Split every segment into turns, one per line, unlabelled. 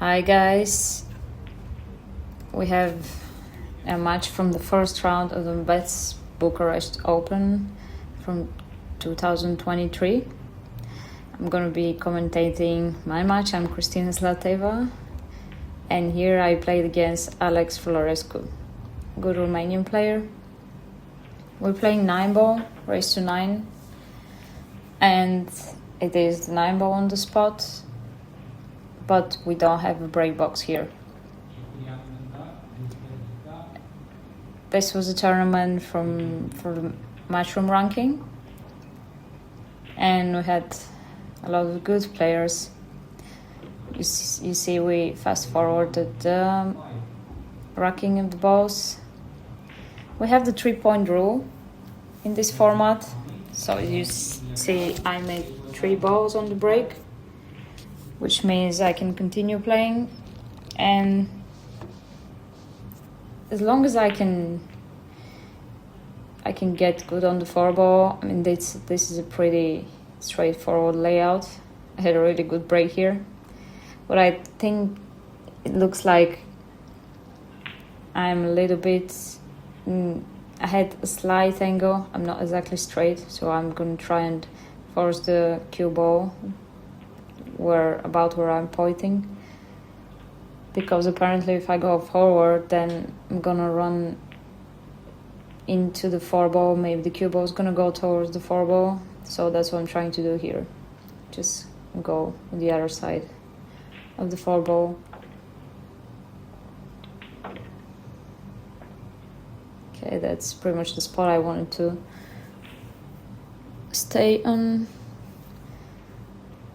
Hi guys, we have a match from the first round of the Mezz Bucharest Open from 2023. I'm going to be commentating my match. I'm Kristina Zlateva, and here I played against Alex Florescu, good Romanian player. We're playing 9-ball, race to 9, and it is the 9-ball on the spot, but we don't have a break box here. This was a tournament for the matchroom ranking, and we had a lot of good players. You see, we fast forwarded the racking of the balls. We have the 3-point rule in this format, so you see I made 3 balls on the break, which means I can continue playing, and as long as I can get good on the 4-ball. I mean, this is a pretty straightforward layout. I had a really good break here, but I think it looks like I'm a little bit I had a slight angle. I'm not exactly straight, so I'm going to try and force the cue ball where I'm pointing, because apparently if I go forward, then I'm gonna run into the 4-ball. Maybe the cue ball is gonna go towards the 4-ball, so that's what I'm trying to do here. Just go on the other side of the 4-ball. Okay, that's pretty much the spot I wanted to stay on.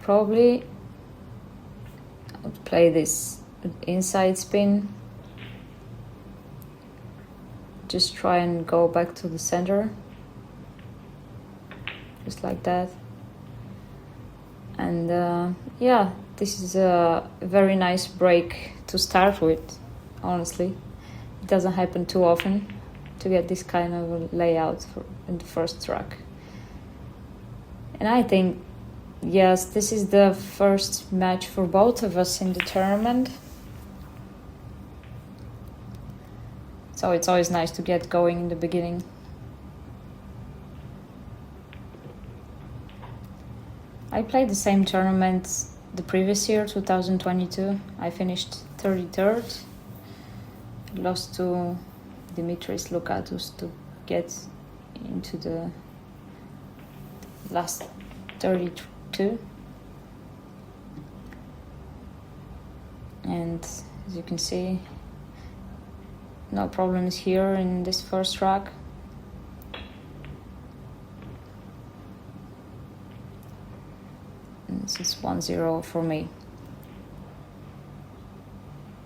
Probably I would play this inside spin. Just try and go back to the center. Just like that. And yeah, this is a very nice break to start with, honestly. It doesn't happen too often to get this kind of a layout in the first track. And I think, yes, this is the first match for both of us in the tournament. So it's always nice to get going in the beginning. I played the same tournament the previous year, 2022. I finished 33rd. Lost to Dimitris Lukatus to get into the last 32. And as you can see, no problems here in this first track. And this is 1-0 for me.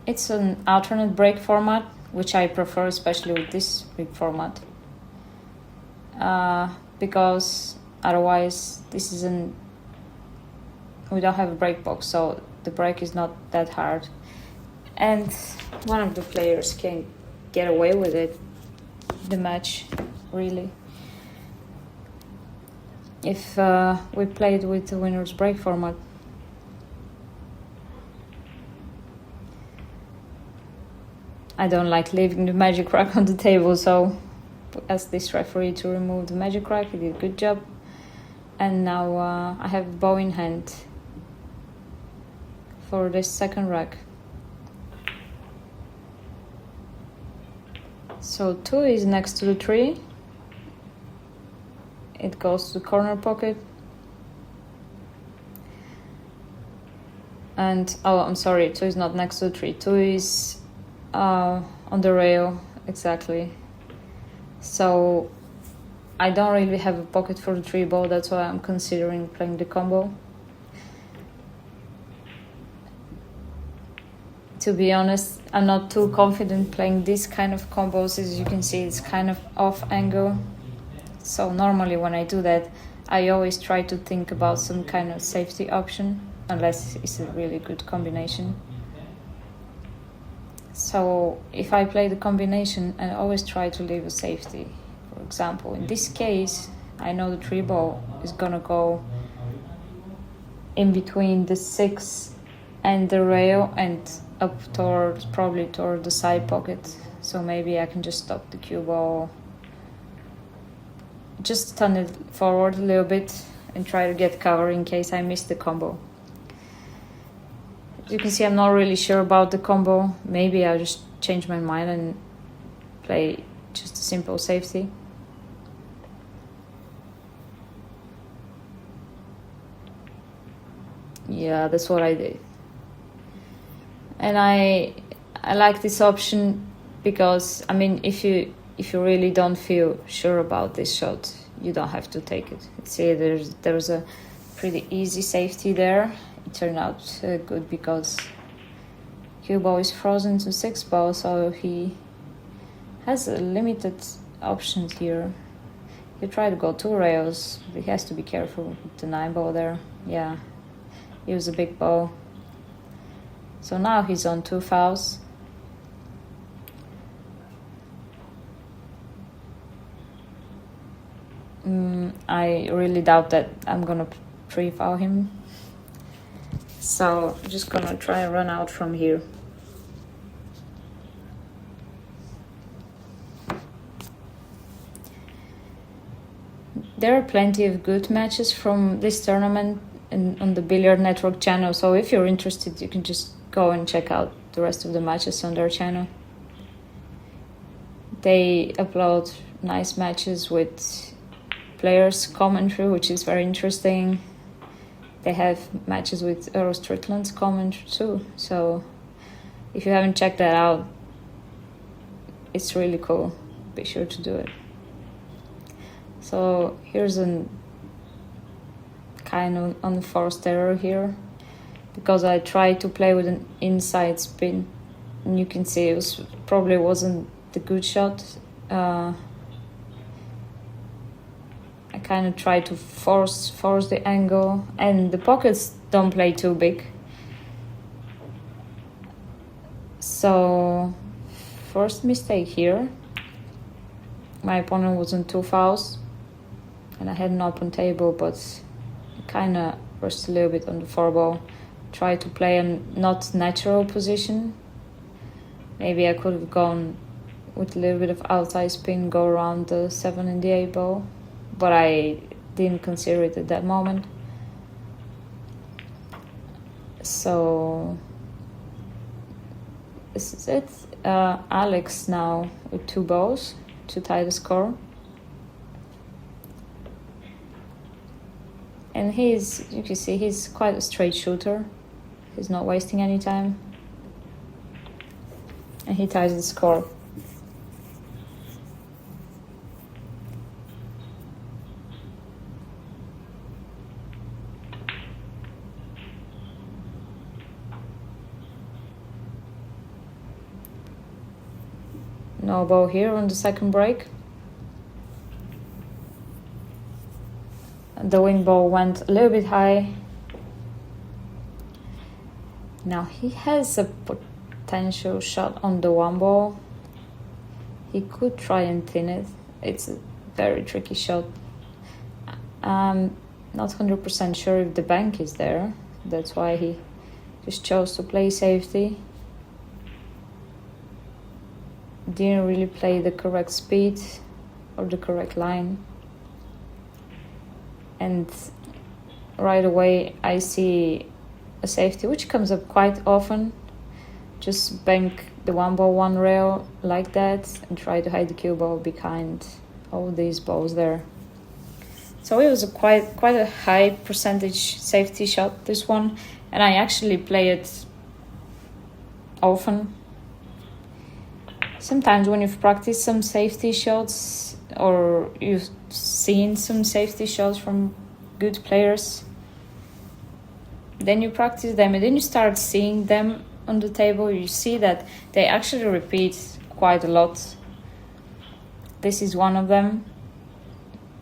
It's an alternate break format, which I prefer, especially with this break format, because otherwise we don't have a break box, so the break is not that hard, and one of the players can get away with it, the match, really. If we played with the winner's break format. I don't like leaving the magic rack on the table, so I asked this referee to remove the magic rack. He did a good job. And now I have a bow in hand for this second rack. So 2 is next to the 3. It goes to the corner pocket. And, oh, I'm sorry, 2 is not next to the 3. 2 is on the rail, exactly. So I don't really have a pocket for the 3-ball, that's why I'm considering playing the combo. To be honest, I'm not too confident playing this kind of combos. As you can see, it's kind of off angle. So normally when I do that, I always try to think about some kind of safety option, unless it's a really good combination. So if I play the combination, I always try to leave a safety. For example, in this case, I know the 3-ball is gonna go in between the 6 and the rail and up towards, probably toward the side pocket. So maybe I can just stop the cue ball, just turn it forward a little bit and try to get cover in case I miss the combo. As you can see, I'm not really sure about the combo. Maybe I'll just change my mind and play just a simple safety. Yeah, that's what I did. And I like this option because, I mean, if you really don't feel sure about this shot, you don't have to take it. See, there's a pretty easy safety there. It turned out good because cue ball is frozen to 6 ball, so he has a limited options here. He tried to go 2 rails, but he has to be careful with the 9 ball there. Yeah, he was a big ball. So now he's on 2 fouls. I really doubt that I'm gonna pre-foul him. So I'm just gonna try and run out from here. There are plenty of good matches from this tournament on the Billiard Network channel. So if you're interested, you can just go and check out the rest of the matches on their channel. They upload nice matches with players commentary, which is very interesting. They have matches with Earl Strickland's commentary too. So if you haven't checked that out, it's really cool. Be sure to do it. So here's a kind of unforced error here, because I tried to play with an inside spin, and you can see it probably wasn't the good shot. I kind of tried to force the angle, and the pockets don't play too big. So first mistake here. My opponent was on 2 fouls, and I had an open table, but kind of rushed a little bit on the 4 ball. Tried to play a not natural position. Maybe I could have gone with a little bit of outside spin, go around the 7 and the 8 ball, but I didn't consider it at that moment. So this is it. Alex now with 2 balls to tie the score. And you can see, he's quite a straight shooter. He's not wasting any time. And he ties the score. No ball here on the second break. The wing ball went a little bit high. Now he has a potential shot on the 1 ball. He could try and thin it. It's a very tricky shot. I'm not 100% sure if the bank is there. That's why he just chose to play safety. Didn't really play the correct speed or the correct line. And right away I see a safety, which comes up quite often. Just bank the 1 ball 1 rail like that and try to hide the cue ball behind all these balls there. So it was quite a high percentage safety shot, this one, and I actually play it often. Sometimes when you've practiced some safety shots or you've seen some safety shots from good players, then you practice them and then you start seeing them on the table. You see that they actually repeat quite a lot. This is one of them.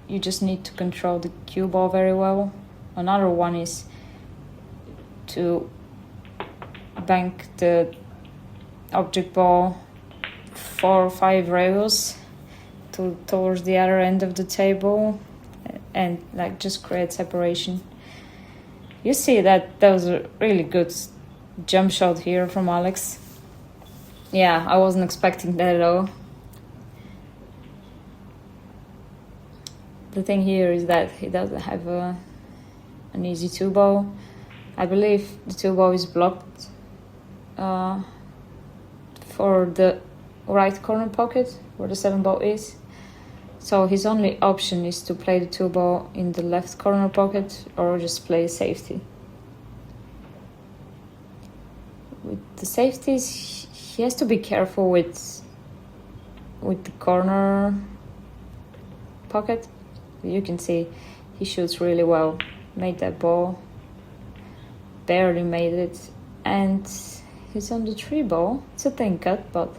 You just need to control the cue ball very well. Another one is to bank the object ball 4 or 5 rails towards the other end of the table and like just create separation. You see that was a really good jump shot here from Alex. Yeah, I wasn't expecting that at all. The thing here is that he doesn't have an easy 2-ball. I believe the 2-ball is blocked for the right corner pocket where the 7-ball is. So his only option is to play the 2-ball in the left corner pocket or just play safety. With the safeties, he has to be careful with the corner pocket. You can see he shoots really well. Made that ball. Barely made it. And he's on the 3-ball. It's a thin cut, but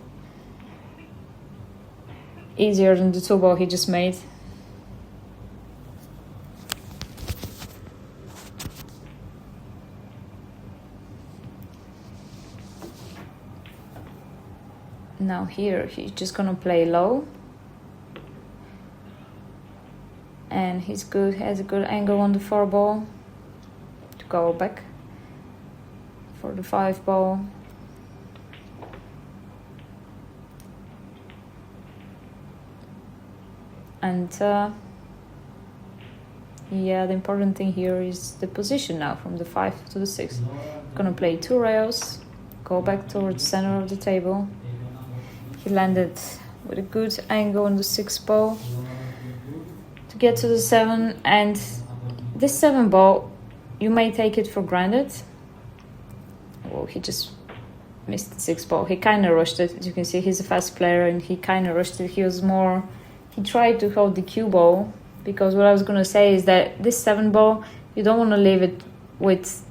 easier than the 2-ball he just made. Now here he's just gonna play low. And he's good, has a good angle on the 4-ball to go back for the 5-ball. And yeah, the important thing here is the position now from the 5 to the 6. Gonna play 2 rails, go back towards the center of the table. He landed with a good angle on the 6-ball to get to the 7, and this 7-ball, you may take it for granted. Well, he just missed the 6-ball. He kind of rushed it. As you can see, he's a fast player and he kind of rushed it. He tried to hold the cue ball, because what I was going to say is that this 7-ball, you don't want to leave it with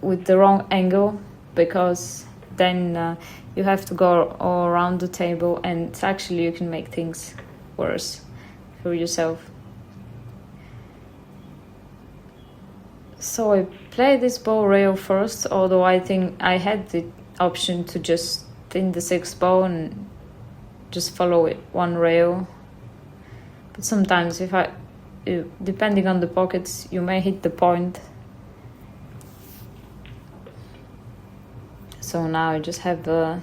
the wrong angle, because then you have to go all around the table and actually you can make things worse for yourself. So I played this ball rail first, although I think I had the option to just thin the 6-ball and just follow it one rail. But sometimes depending on the pockets, you may hit the point. So now I just have a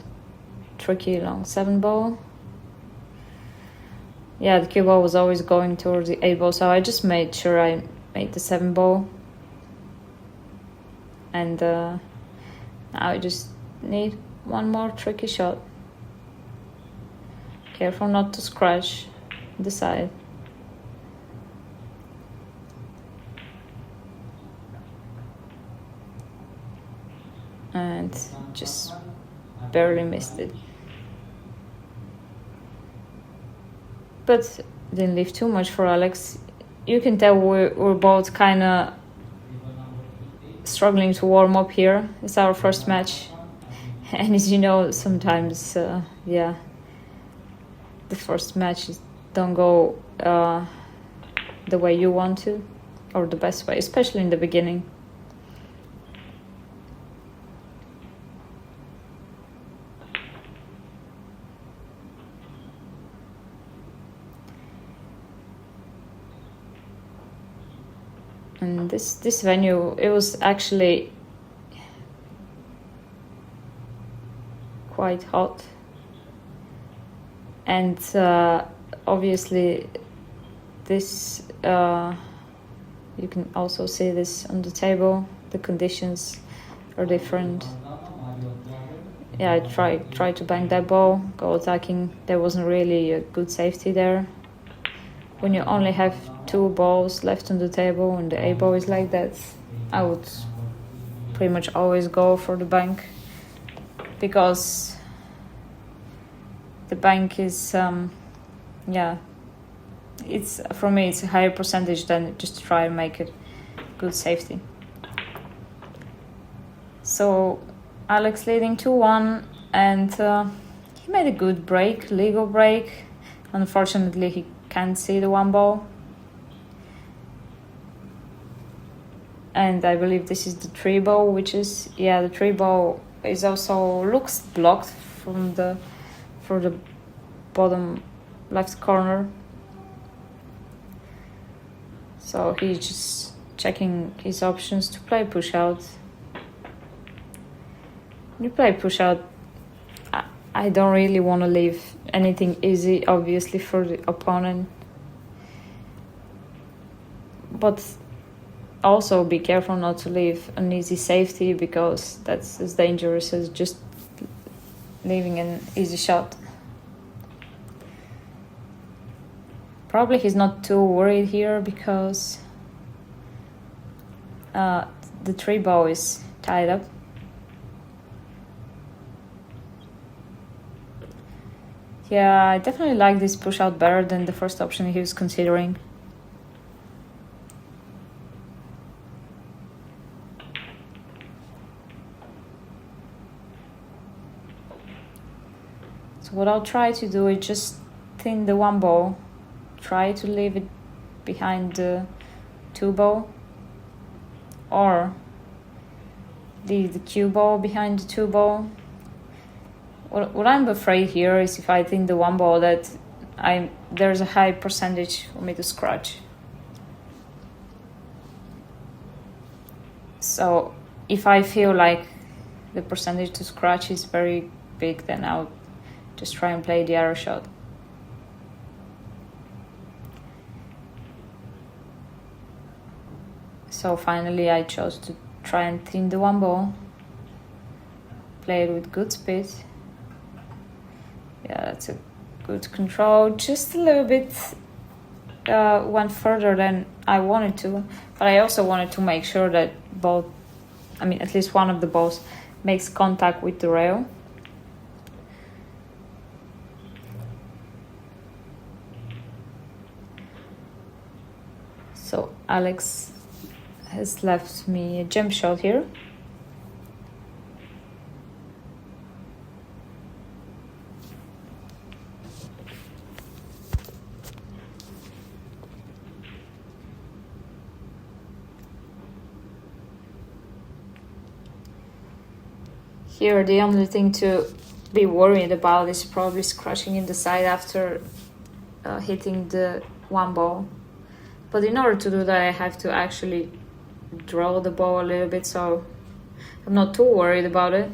tricky long 7-ball. Yeah, the cue ball was always going towards the 8-ball, so I just made sure I made the 7-ball. And now I just need one more tricky shot. Careful not to scratch the side. And just barely missed it. But didn't leave too much for Alex. You can tell we're both kind of struggling to warm up here. It's our first match. And as you know, sometimes, the first matches don't go the way you want to, or the best way, especially in the beginning. And this venue, it was actually quite hot. And obviously this, you can also see this on the table, the conditions are different. Yeah, I tried to bang that ball, go attacking. There wasn't really a good safety there. When you only have 2 balls left on the table and the 8-ball is like that, I would pretty much always go for the bank, because the bank is, it's, for me, it's a higher percentage than just to try and make it good safety. So Alex leading 2-1, and he made a good break, legal break. Unfortunately, he can't see the 1-ball. And I believe this is the 3-ball, which is, the 3-ball is also looks blocked for the bottom left corner. So he's just checking his options to play push out. You play push out. I don't really want to leave anything easy, obviously, for the opponent. But also be careful not to leave an easy safety, because that's as dangerous as just leaving an easy shot. Probably he's not too worried here because the 3-ball is tied up. Yeah, I definitely like this push out better than the first option he was considering. So what I'll try to do is just thin the 1-ball, try to leave it behind the 2-ball, or leave the cue ball behind the 2-ball. What I'm afraid here is if I think the 1-ball that there's a high percentage for me to scratch. So if I feel like the percentage to scratch is very big, then I'll just try and play the arrow shot. So finally I chose to try and thin the 1-ball, play it with good speed. Yeah, that's a good control. Just a little bit went further than I wanted to, but I also wanted to make sure that at least one of the balls makes contact with the rail. So Alex has left me a jump shot here. Here, the only thing to be worried about is probably scratching in the side after hitting the 1-ball. But in order to do that, I have to actually draw the ball a little bit, so I'm not too worried about it.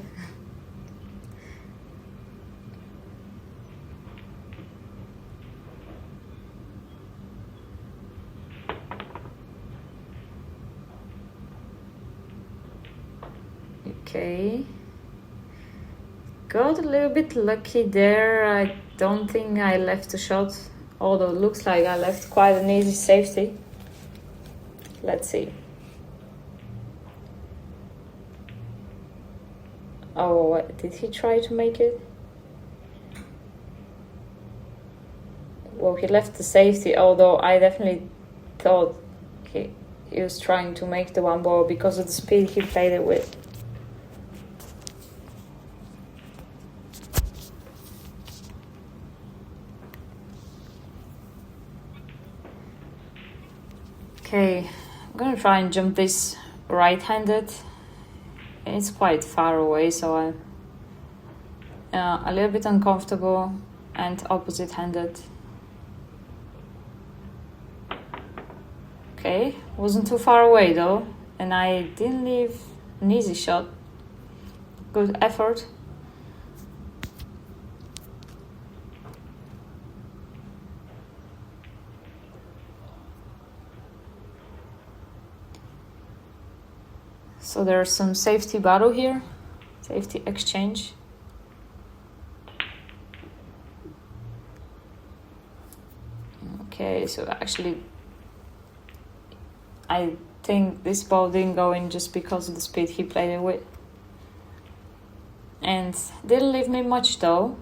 Okay. Got a little bit lucky there. I don't think I left a shot, although it looks like I left quite an easy safety. Let's see. Oh, did he try to make it? Well, he left the safety, although I definitely thought he was trying to make the 1-ball because of the speed he played it with. Okay, I'm gonna try and jump this right-handed. It's quite far away, so I'm a little bit uncomfortable, and opposite-handed. Okay, wasn't too far away though, and I didn't leave an easy shot. Good effort. So there's some safety battle here, safety exchange. Okay, so actually I think this ball didn't go in just because of the speed he played it with. And didn't leave me much though.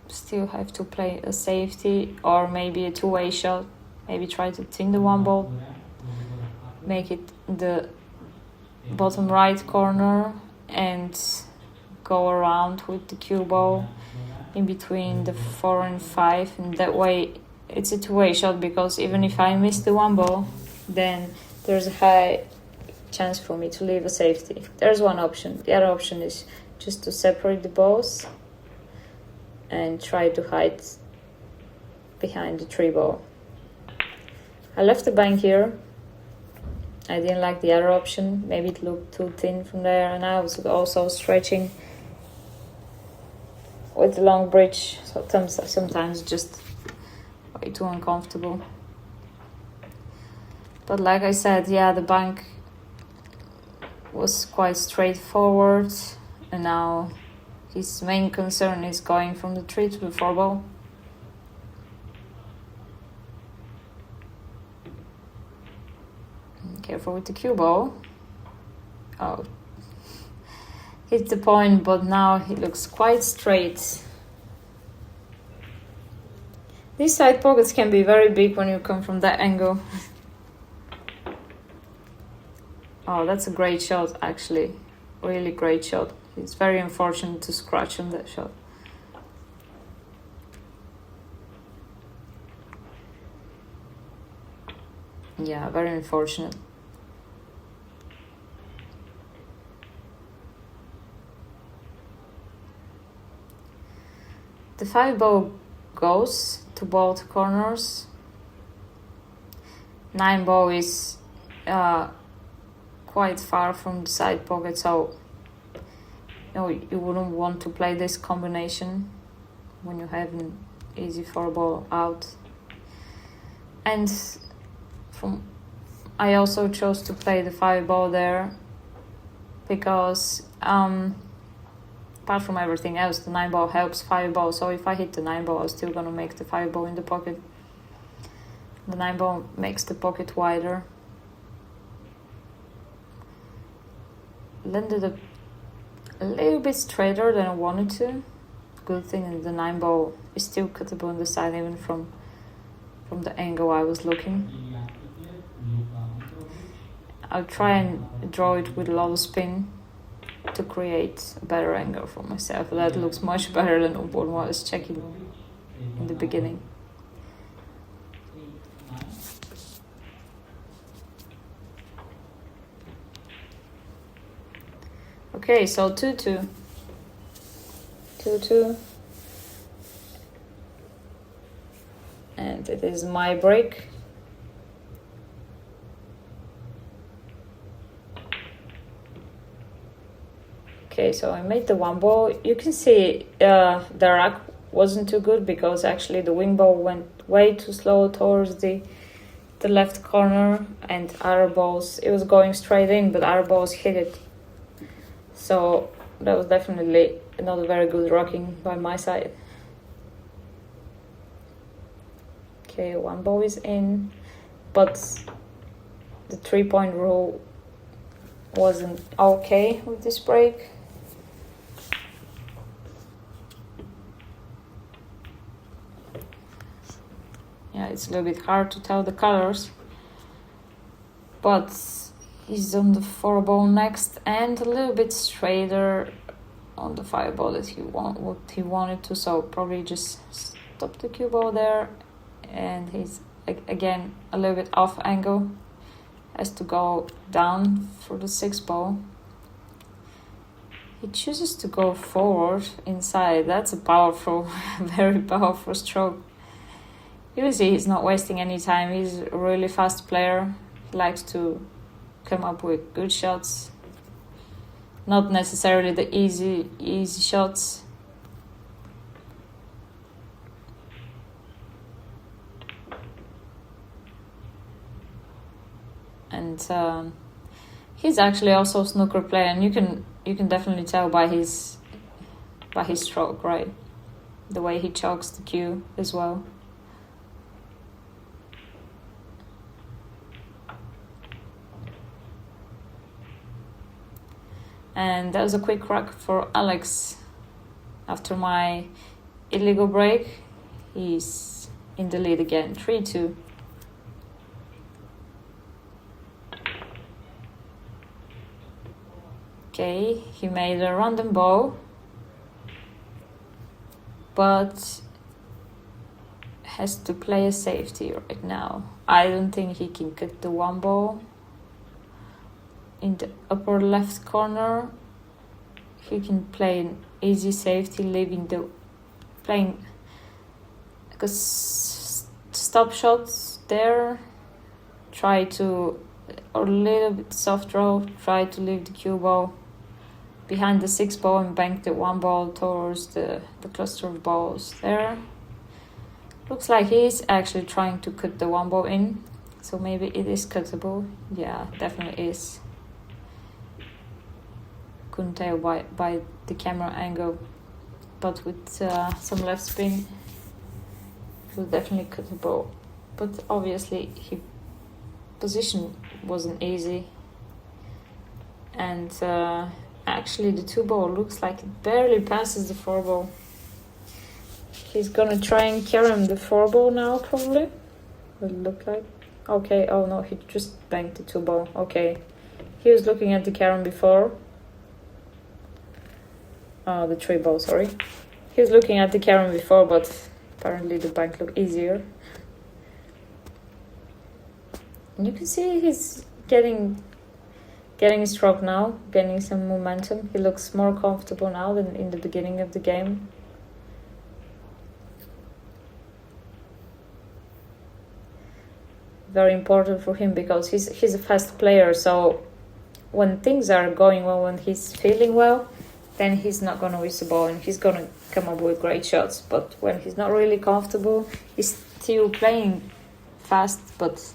Still have to play a safety or maybe a two-way shot. Maybe try to thin the 1-ball, make it the bottom right corner and go around with the cue ball in between the 4 and 5, and that way it's a two-way shot, because even if I miss the 1-ball, then there's a high chance for me to leave a safety. There's one option. The other option is just to separate the balls and try to hide behind the 3-ball. I left the bank here. I didn't like the other option. Maybe it looked too thin from there, and I was also stretching with the long bridge. Sometimes just way too uncomfortable. But like I said, yeah, the bank was quite straightforward, and now his main concern is going from the 3 to the 4 ball. Careful with the cue ball. Oh, hit the point, but now he looks quite straight. These side pockets can be very big when you come from that angle. Oh, that's a great shot, actually. Really great shot. It's very unfortunate to scratch on that shot. Yeah, very unfortunate. The 5 ball goes to both corners. 9 ball is quite far from the side pocket, so you wouldn't want to play this combination when you have an easy 4 ball out. And I also chose to play the 5 ball there because apart from everything else, the 9 ball helps 5 ball. So if I hit the 9 ball, I'm still gonna make the 5 ball in the pocket. The 9 ball makes the pocket wider. Landed a little bit straighter than I wanted to. Good thing that the 9 ball is still cuttable on the side, even from the angle I was looking. I'll try and draw it with a lot of spin to create a better angle for myself. That looks much better than what I was checking in the beginning. Okay, so 2-2. 2-2. And it is my break. Okay, so I made the 1 ball. You can see the rack wasn't too good because actually the wing ball went way too slow towards the left corner, and other balls, it was going straight in, but other balls hit it. So that was definitely not a very good rocking by my side. Okay, 1 ball is in, but the 3-point rule wasn't okay with this break. Yeah, it's a little bit hard to tell the colors, but he's on the 4 ball next and a little bit straighter on the 5 ball that what he wanted to, so probably just stop the cue ball there, and he's again a little bit off angle, has to go down for the 6 ball. He chooses to go forward inside. That's a powerful, very powerful stroke. You will see he's not wasting any time. He's a really fast player. He likes to come up with good shots. Not necessarily the easy shots. And he's actually also a snooker player, and you can definitely tell by his stroke, right? The way he chokes the cue as well. And that was a quick rack for Alex. After my illegal break, he's in the lead again, 3-2. Okay, he made a random ball, but has to play a safety right now. I don't think he can cut the 1 ball. In the upper left corner, he can play an easy safety, playing because stop shots there. Try to or a little bit soft draw, try to leave the cue ball behind the 6 ball and bank the 1 ball towards the cluster of balls there. Looks like he's actually trying to cut the 1 ball in, so maybe it is cuttable. Yeah, definitely is. Couldn't tell by the camera angle, but with some left spin, it was definitely cuttable. But obviously, his position wasn't easy, and actually the 2 ball looks like it barely passes the 4 ball. He's gonna try and carry him the 4 ball now, probably. What it look like? Okay, oh no, he just banked the 2 ball. Okay, he was looking at the carom before. The 3 ball, sorry. He was looking at the carom before, but apparently the bank looked easier. And you can see he's getting a stroke now, gaining some momentum. He looks more comfortable now than in the beginning of the game. Very important for him because he's a fast player, so when things are going well, when he's feeling well, then he's not going to miss the ball and he's going to come up with great shots. But when he's not really comfortable, he's still playing fast, but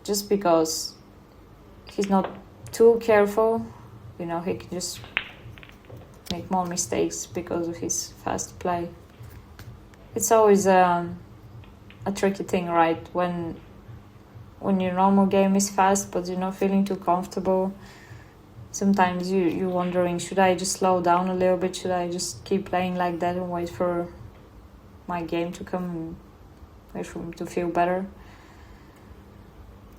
just because he's not too careful, he can just make more mistakes because of his fast play. It's always a tricky thing, right? When your normal game is fast but you're not feeling too comfortable, sometimes you're wondering, should I just slow down a little bit? Should I just keep playing like that and wait for my game to come and wait for me to feel better?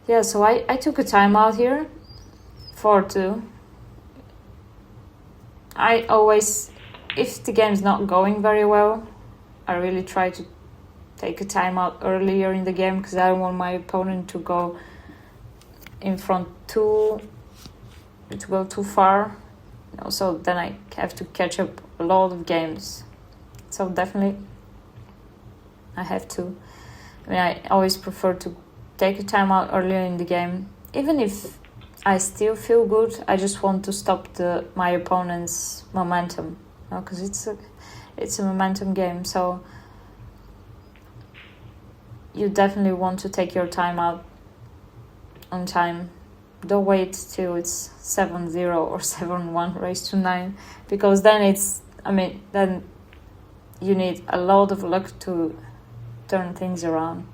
Yeah, so I took a timeout here, 4-2. I always, if the game's not going very well, I really try to take a timeout earlier in the game because I don't want my opponent to go in front to go too far. So then I have to catch up a lot of games. So definitely I have to. I always prefer to take a timeout earlier in the game. Even if I still feel good, I just want to stop my opponent's momentum. Because it's a momentum game. So you definitely want to take your time out on time. Don't wait till it's 7-0 or 7-1 raised to 9, because then then you need a lot of luck to turn things around.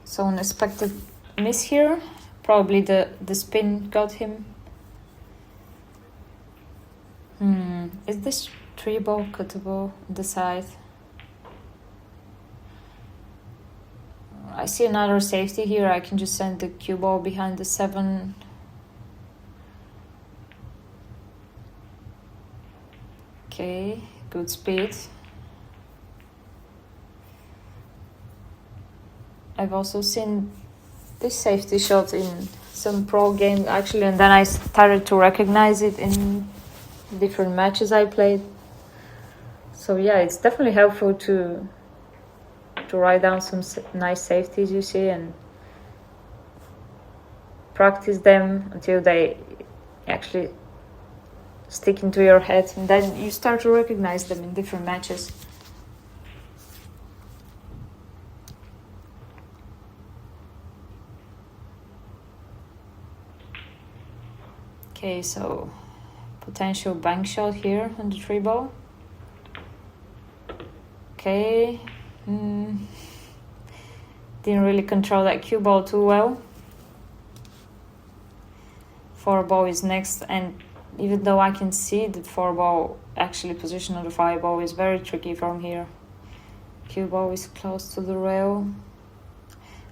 So unexpected miss here. Probably the spin got him. Is this 3 ball cuttable on the side? I see another safety here. I can just send the cue ball behind the 7. Okay, good speed. I've also seen this safety shot in some pro games actually, and then I started to recognize it in different matches I played. So yeah, it's definitely helpful to write down some nice safeties you see and practice them until they actually stick into your head, and then you start to recognize them in different matches. Okay, so potential bank shot here on the 3 ball. Okay. Didn't really control that cue ball too well. 4 ball is next, and even though I can see the 4 ball actually position on the 5 ball is very tricky from here. Cue ball is close to the rail.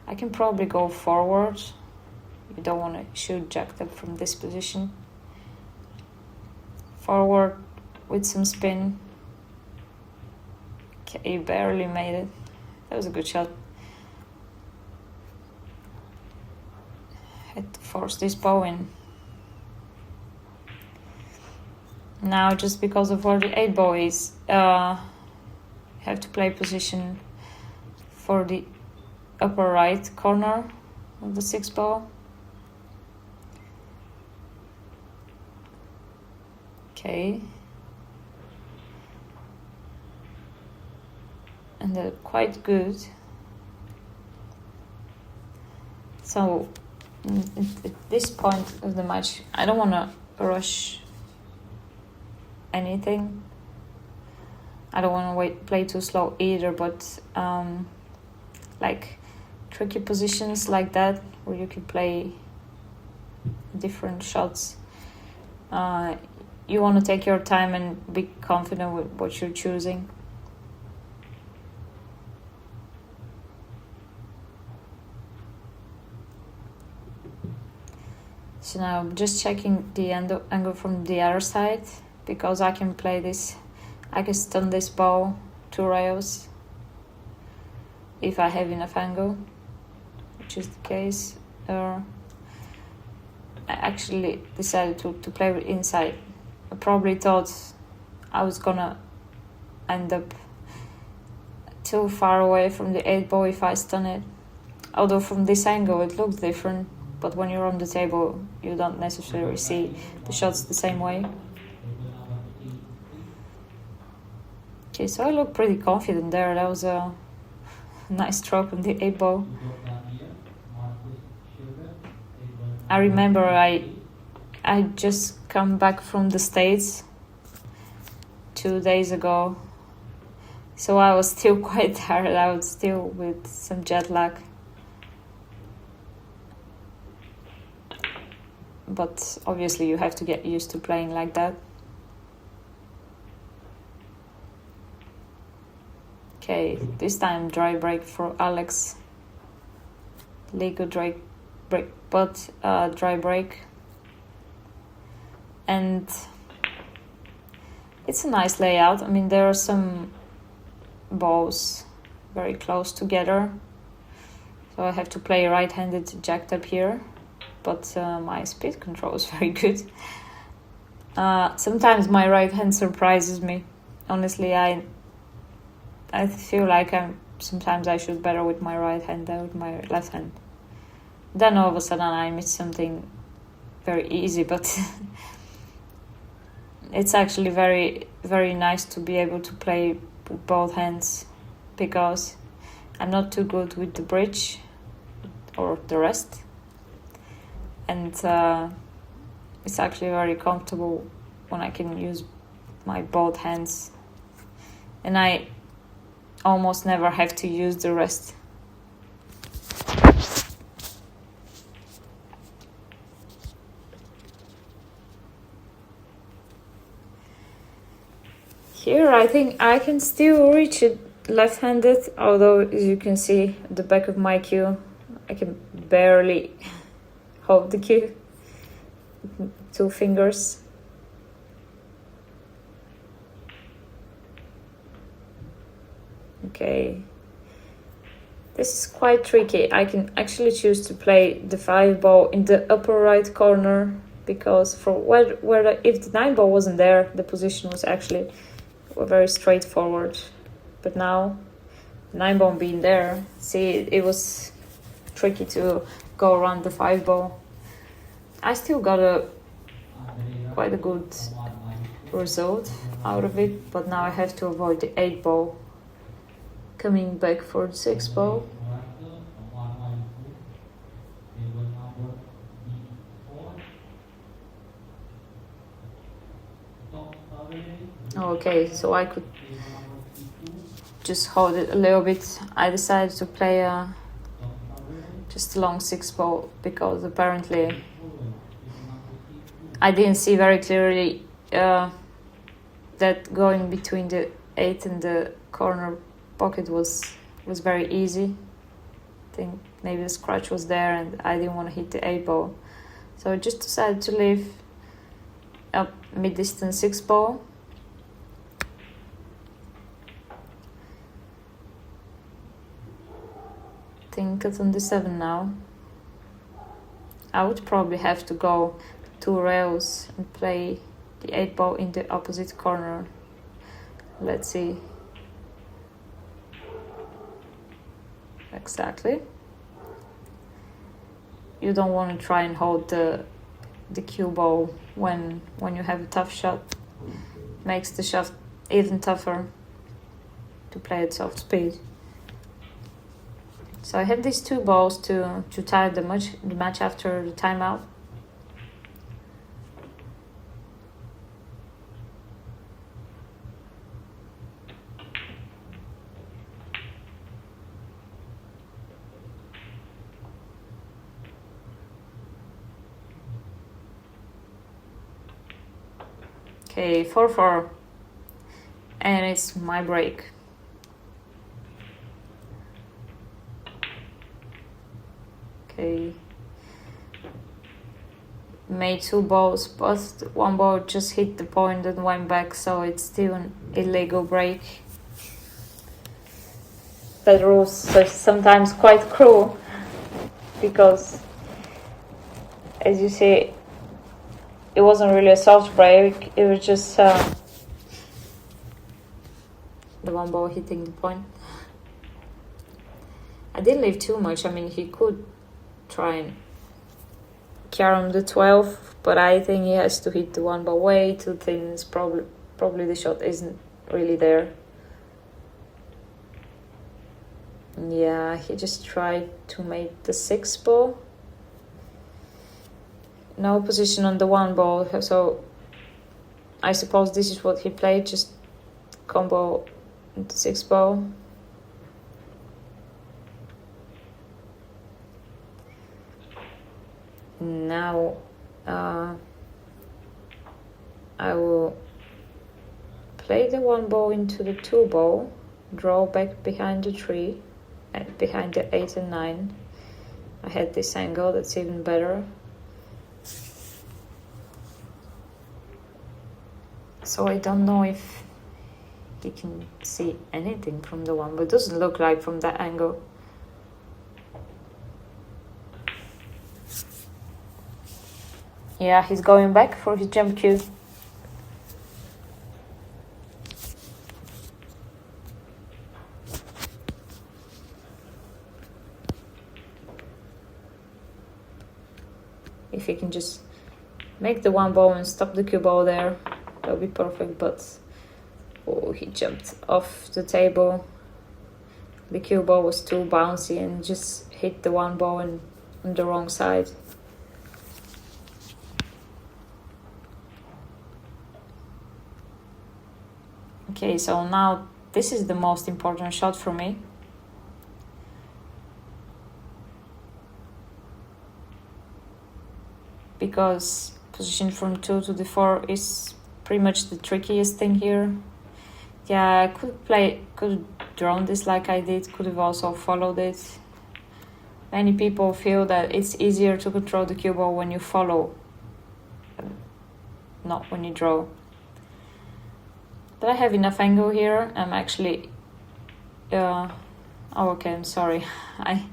I can probably go forward. You don't want to shoot jacked up from this position. Forward with some spin. Okay, barely made it. That was a good shot. Had to force this ball in. Now, just because of where the 8 ball is, have to play position for the upper right corner of the 6 ball. Okay. And they're quite good. So at this point of the match, I don't want to rush anything. I don't want to play too slow either, but like tricky positions like that where you can play different shots, you want to take your time and be confident with what you're choosing. So now I'm just checking the angle from the other side, because I can play this, I can stun this ball to Reyes if I have enough angle, which is the case. I actually decided to play with inside. I probably thought I was gonna end up too far away from the 8 ball if I stun it. Although from this angle it looks different, but when you're on the table you don't necessarily see the shots the same way. Okay, so I look pretty confident there. That was a nice stroke on the 8 ball. I remember I just come back from the States 2 days ago, so I was still quite tired. I was still with some jet lag. But obviously you have to get used to playing like that. Okay, this time dry break for Alex. Legal dry break, but dry break. And it's a nice layout. I mean, there are some balls very close together, so I have to play right-handed jacked up here, but my speed control is very good. Sometimes my right hand surprises me. Honestly, I feel like sometimes I shoot better with my right hand than with my left hand. Then all of a sudden I miss something very easy, but it's actually very, very nice to be able to play with both hands, because I'm not too good with the bridge or the rest, and it's actually very comfortable when I can use my both hands, and I almost never have to use the rest. Here I think I can still reach it left-handed, although as you can see at the back of my cue, I can barely hold the cue with 2 fingers. Okay, this is quite tricky. I can actually choose to play the 5 ball in the upper right corner, because for if the 9 ball wasn't there, the position was actually very straightforward. But now, 9 ball being there, see, it was tricky to go around the 5 ball. I still got quite a good result out of it, but now I have to avoid the 8 ball coming back for the 6 ball. Okay, so I could just hold it a little bit. I decided to play just a long 6 ball, because apparently I didn't see very clearly that going between the 8 and the corner pocket was very easy. I think maybe the scratch was there and I didn't want to hit the 8 ball, so I just decided to leave a mid-distance 6 ball. I think cut on the 7 now. I would probably have to go 2 rails and play the 8 ball in the opposite corner. Let's see. Exactly. You don't want to try and hold the cue ball when you have a tough shot. It makes the shot even tougher to play at soft speed. So I have these 2 balls to tie the match after the timeout. Okay, 4-4, and it's my break. Okay, made 2 balls, but 1 ball just hit the point and went back, so it's still an illegal break. That rules are sometimes quite cruel, because as you see, it wasn't really a soft break, it was just the 1 ball hitting the point. I didn't leave too much. I mean, he could try and carry the 12, but I think he has to hit the 1 ball way too thin. It's probably the shot isn't really there. Yeah, he just tried to make the 6 ball. No position on the 1 ball, so I suppose this is what he played, just combo into 6 ball. Now I will play the 1 ball into the 2 ball, draw back behind the 3 and behind the 8 and 9. I had this angle that's even better. So I don't know if he can see anything from the 1, but it doesn't look like from that angle. Yeah, he's going back for his jump cue. If he can just make the 1 ball and stop the cue ball there, that would be perfect, but oh, he jumped off the table. The cue ball was too bouncy and just hit the 1 ball on the wrong side. Okay, so now this is the most important shot for me. Because position from 2 to the 4 is pretty much the trickiest thing here. Yeah, I could have drawn this like I did, could have also followed it. Many people feel that it's easier to control the cue ball when you follow, not when you draw. But I have enough angle here. I'm actually... oh, okay, I'm sorry. I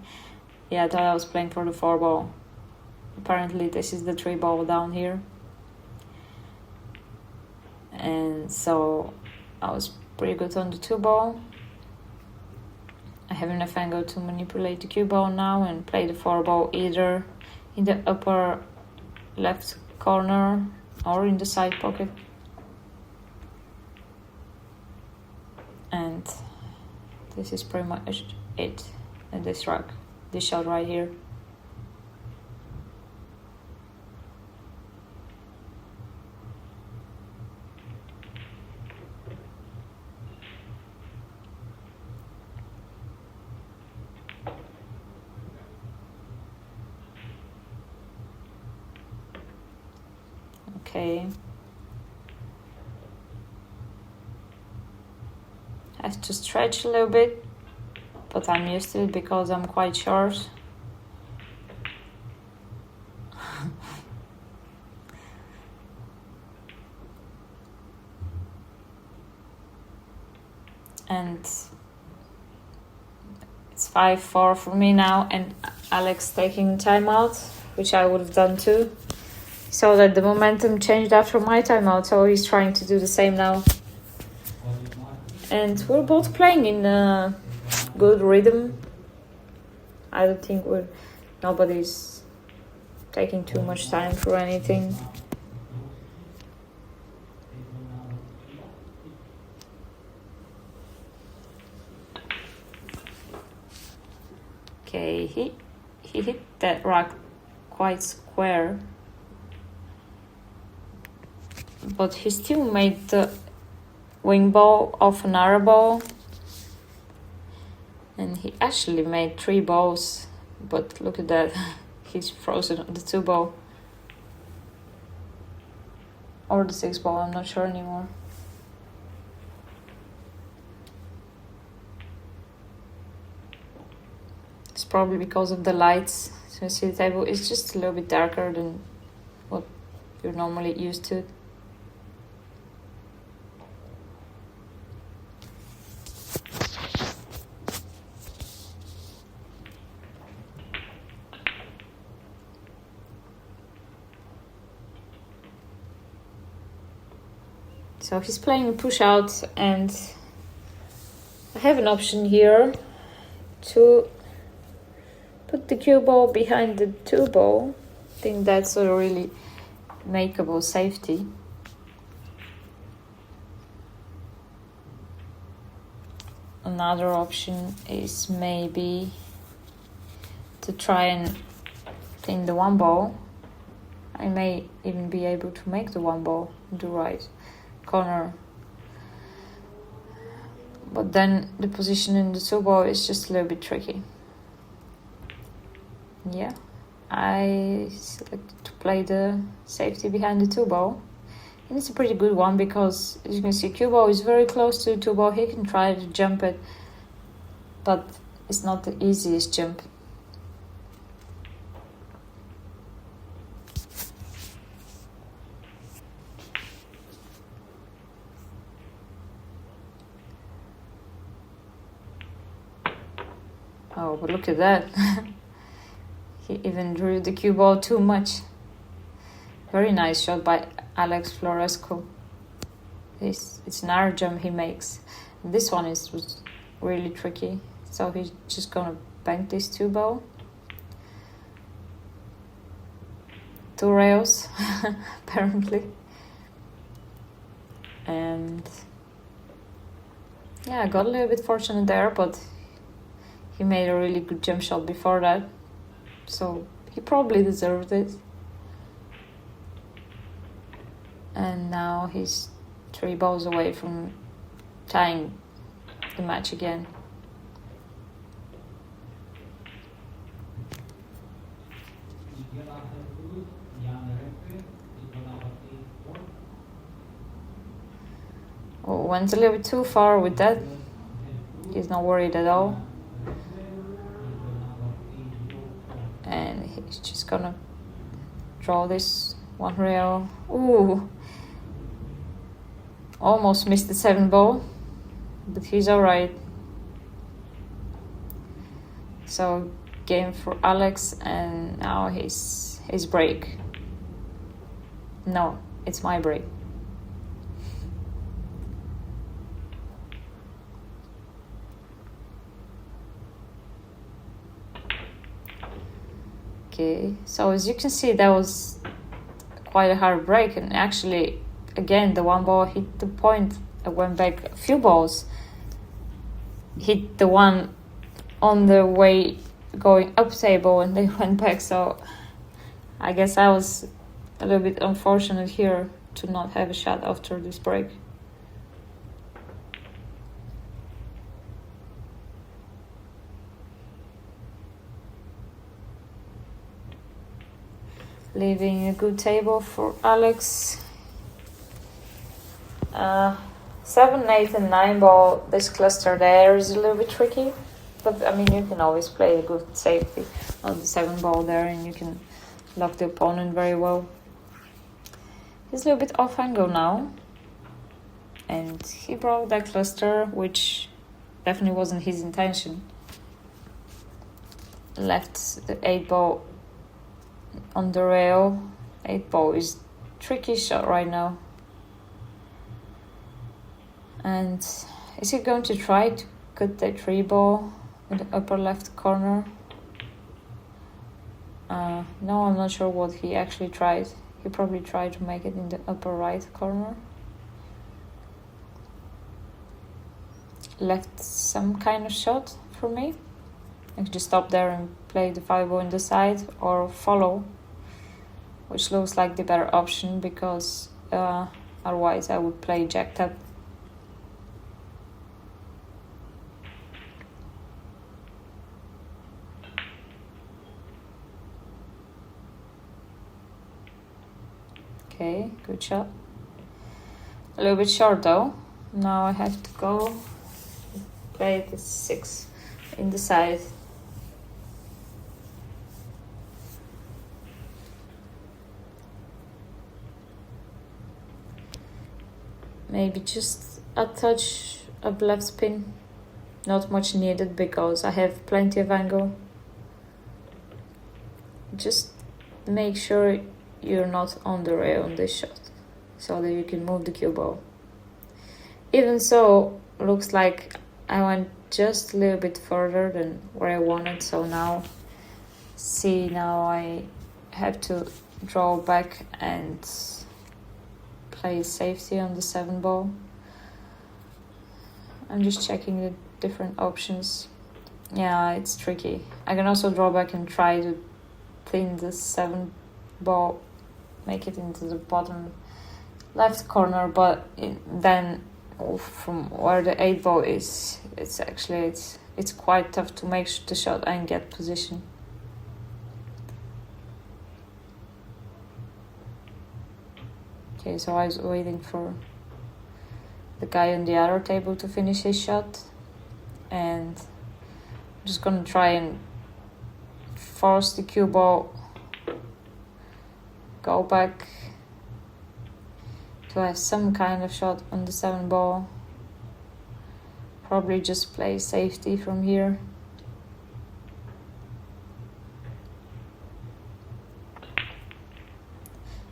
thought I was playing for the 4 ball. Apparently this is the 3 ball down here. And so I was pretty good on the 2 ball. I have enough angle to manipulate the cue ball now and play the 4 ball either in the upper left corner or in the side pocket. And this is pretty much it in this rack, this shot right here. Okay. I have to stretch a little bit, but I'm used to it because I'm quite short. And it's 5-4 for me now, and Alex taking timeout, which I would have done too. So that the momentum changed after my timeout, so he's trying to do the same now. And we're both playing in a good rhythm. I don't think nobody's taking too much time for anything. Okay, he hit that rock quite square, but he still made the wing ball off an arrow ball, and he actually made 3 balls, but look at that. He's frozen on the 2 ball or the 6 ball, I'm not sure anymore. It's probably because of the lights. So you see the table is just a little bit darker than what you're normally used to. So he's playing a push out, and I have an option here to put the cue ball behind the 2 ball. I think that's a really makeable safety. Another option is maybe to try and pin the 1 ball. I may even be able to make the 1 ball in the right corner. But then the position in the 2 ball is just a little bit tricky. Yeah, I selected to play the safety behind the 2 ball. And it's a pretty good one because, as you can see, cue ball is very close to the 2 ball. He can try to jump it, but it's not the easiest jump. Oh, but look at that. He even drew the cue ball too much. Very nice shot by Alex Florescu. It's an arrow jump he makes. And this one was really tricky. So he's just gonna bank this 2 ball. 2 rails, apparently. And yeah, I got a little bit fortunate there, but he made a really good jump shot before that. So he probably deserved it. And now he's 3 balls away from tying the match again. Oh, went a little bit too far with that. He's not worried at all. And he's just gonna draw this 1 rail. Ooh, almost missed the 7 ball, but he's alright. So game for Alex, and now his break. No, it's my break. Okay, so as you can see, that was quite a hard break, and actually, again, the 1 ball hit the point. I went back a few balls, hit the one on the way going up table, and they went back. So I guess I was a little bit unfortunate here to not have a shot after this break. Leaving a good table for Alex. 7, 8 and 9 ball, this cluster there is a little bit tricky, but I mean, you can always play a good safety on the 7 ball there, and you can lock the opponent very well. He's a little bit off angle now, and he broke that cluster, which definitely wasn't his intention. Left the 8 ball on the rail, 8 ball is tricky shot right now. And is he going to try to cut that 3 ball in the upper left corner? No, I'm not sure what he actually tried. He probably tried to make it in the upper right corner. Left some kind of shot for me. I could just stop there and play the 5 ball in the side or follow, which looks like the better option because otherwise I would play jack tap. Okay, good shot. A little bit short though. Now I have to go play the 6 in the side. Maybe just a touch of left spin. Not much needed because I have plenty of angle. Just make sure you're not on the rail on this shot so that you can move the cue ball. Even so, looks like I went just a little bit further than where I wanted, so now I have to draw back and play safety on the 7 ball. I'm just checking the different options. Yeah, it's tricky. I can also draw back and try to clean the 7 ball, make it into the bottom left corner, but then from where the 8 ball is, it's quite tough to make the shot and get position. Okay, so I was waiting for the guy on the other table to finish his shot, and I'm just gonna try and force the cue ball, go back to have some kind of shot on the 7 ball. Probably just play safety from here.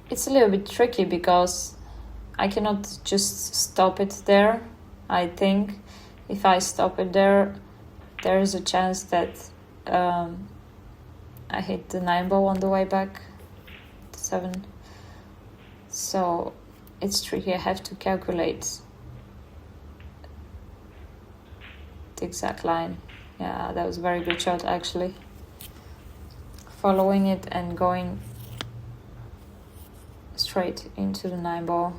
It's a little bit tricky because I cannot just stop it there. I think if I stop it there, there is a chance that I hit the 9 ball on the way back, the 7. So it's tricky. I have to calculate the exact line. Yeah, that was a very good shot actually. Following it and going straight into the 9 ball.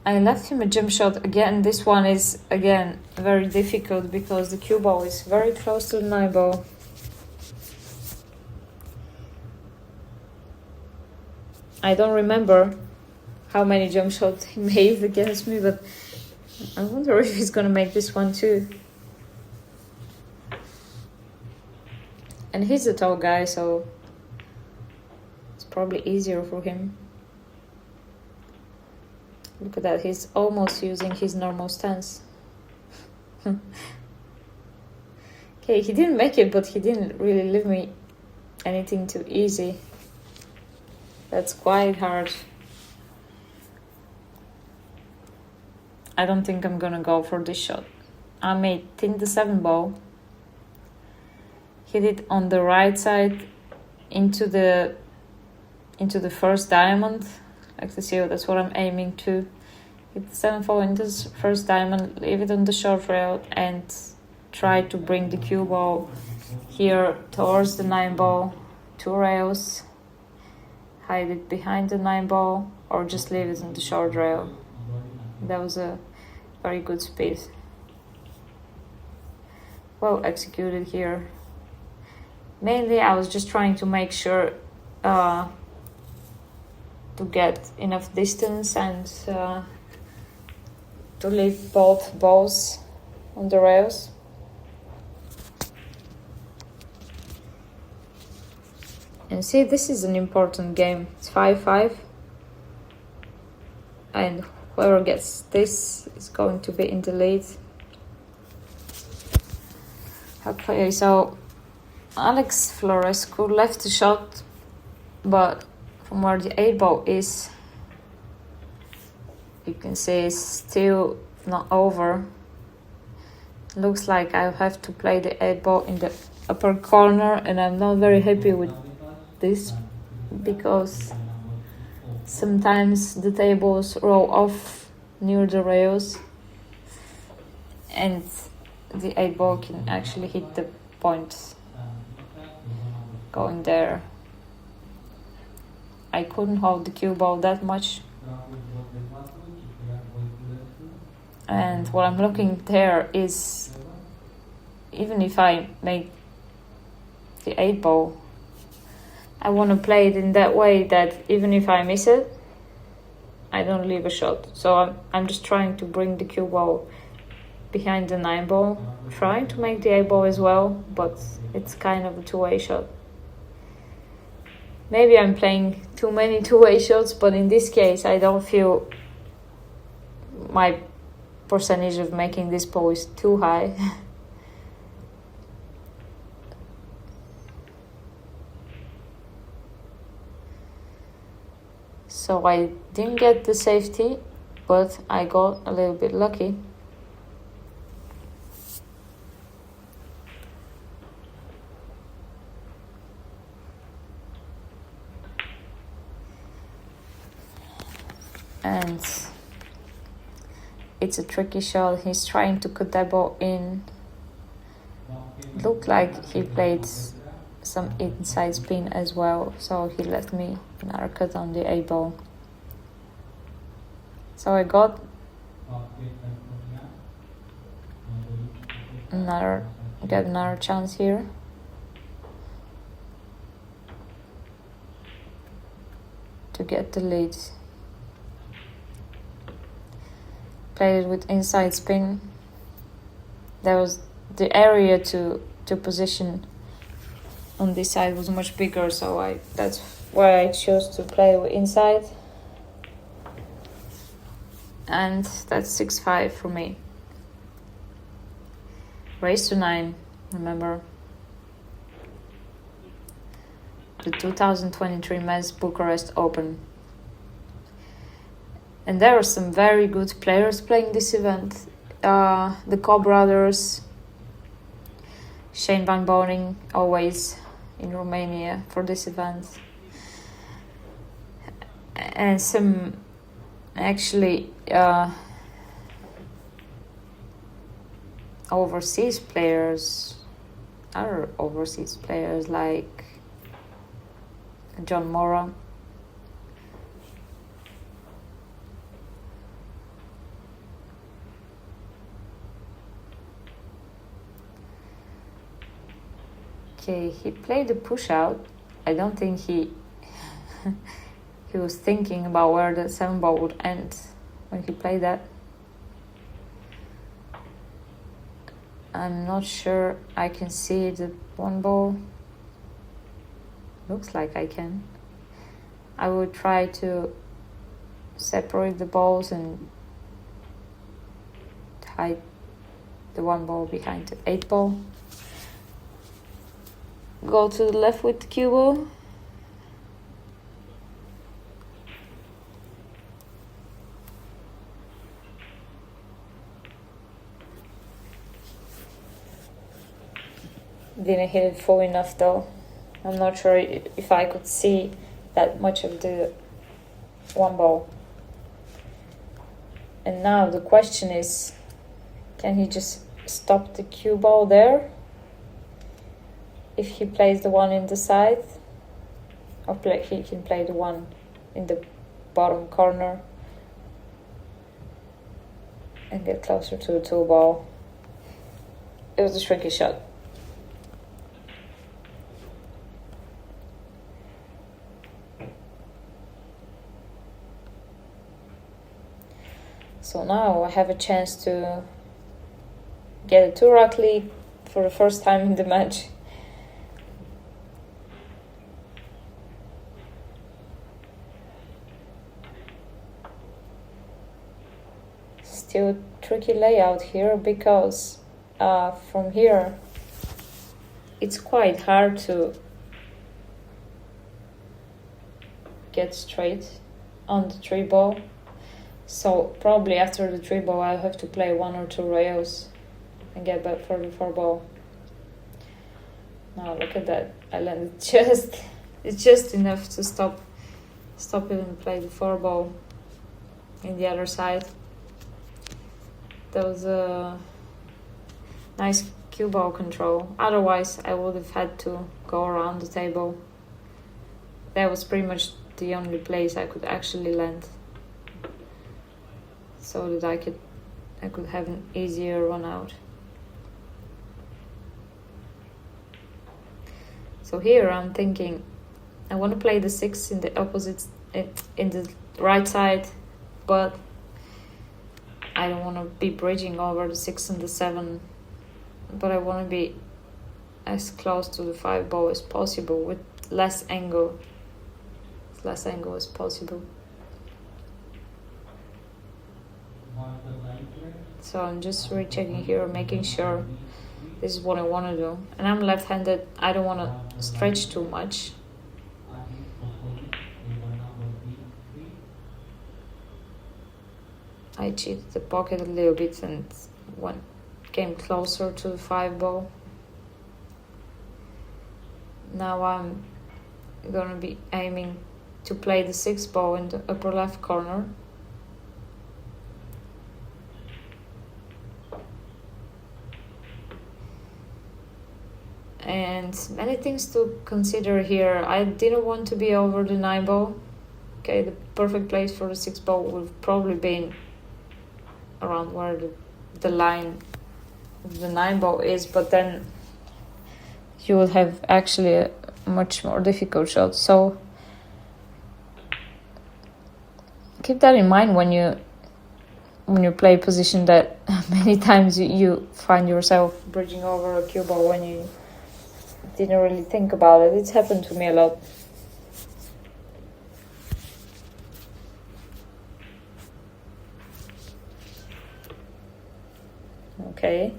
I left him a jump shot again. This one is again very difficult because the cue ball is very close to the 9 ball. I don't remember how many jump shots he made against me, but I wonder if he's gonna make this one too. And he's a tall guy, so it's probably easier for him. Look at that, he's almost using his normal stance. Okay, he didn't make it, but he didn't really leave me anything too easy. That's quite hard. I don't think I'm gonna go for this shot. I may think the 7 ball. Hit it on the right side into the first diamond. Like to see, that's what I'm aiming to. Hit the 7 ball into the first diamond, leave it on the short rail, and try to bring the cue ball here towards the 9 ball, 2 rails. Hide it behind the 9 ball, or just leave it on the short rail. That was a very good speed. Well executed here. Mainly I was just trying to make sure to get enough distance and to leave both balls on the rails. And see, this is an important game. It's 5-5. And whoever gets this is going to be in the lead. Okay, so Alex Florescu left the shot but from where the 8-ball is, you can see it's still not over. Looks like I have to play the 8-ball in the upper corner, and I'm not very happy with this because sometimes the tables roll off near the rails and the 8-ball can actually hit the point going there. I couldn't hold the cue ball that much, and what I'm looking there is, even if I make the 8-ball, I want to play it in that way that even if I miss it, I don't leave a shot. So I'm just trying to bring the cue ball behind the 9-ball, trying to make the 8-ball as well, but it's kind of a two-way shot. Maybe I'm playing too many two-way shots, but in this case I don't feel my percentage of making this ball is too high. So I didn't get the safety, but I got a little bit lucky. And it's a tricky shot. He's trying to cut that ball in. Looked like he played some inside spin as well, so he left me another cut on the 8-ball. So I got another chance here. To get the lead. Played it with inside spin. That was the area to position on this side was much bigger, so that's why I chose to play with inside. And that's 6-5 for me. Race to 9, remember. The 2023 Mezz Bucharest Open. And there are some very good players playing this event. The Koch brothers, Shane van Boening, always in Romania for this event. And some actually overseas players, other overseas players like John Mora. Okay, he played the push out. I don't think he he was thinking about where the 7-ball would end when he played that. I'm not sure I can see the 1-ball. Looks like I can. I would try to separate the balls and hide the 1-ball behind the 8-ball. Go to the left with the cue ball. Didn't hit it full enough though. I'm not sure if I could see that much of the 1-ball. And now the question is, can he just stop the cue ball there? If he plays the one in the side, or he can play the one in the bottom corner and get closer to the 2-ball. It was a tricky shot. So now I have a chance to get a 2-rack lead for the first time in the match. Still tricky layout here because from here it's quite hard to get straight on the 3-ball. So probably after the 3-ball I'll have to play 1 or 2 Reyes and get back for the 4-ball. Now look at that. I landed it's just enough to stop it and play the 4-ball in the other side. That was a nice cue ball control. Otherwise I would have had to go around the table. That was pretty much the only place I could actually land, so that I could have an easier run out. So here I'm thinking I want to play the 6 in the opposite, in the right side, but I don't want to be bridging over the 6 and the 7, but I want to be as close to the 5-ball as possible with less angle as possible. So I'm just rechecking here, making sure this is what I want to do. And I'm left-handed. I don't want to stretch too much. I cheated the pocket a little bit and came closer to the 5-ball. Now I'm gonna be aiming to play the 6-ball in the upper left corner. And many things to consider here. I didn't want to be over the 9-ball. Okay, the perfect place for the 6-ball would probably be around where the line of the 9-ball is, but then you would have actually a much more difficult shot. So keep that in mind when you play a position that many times you find yourself bridging over a cue ball when you didn't really think about it. It's happened to me a lot. Okay.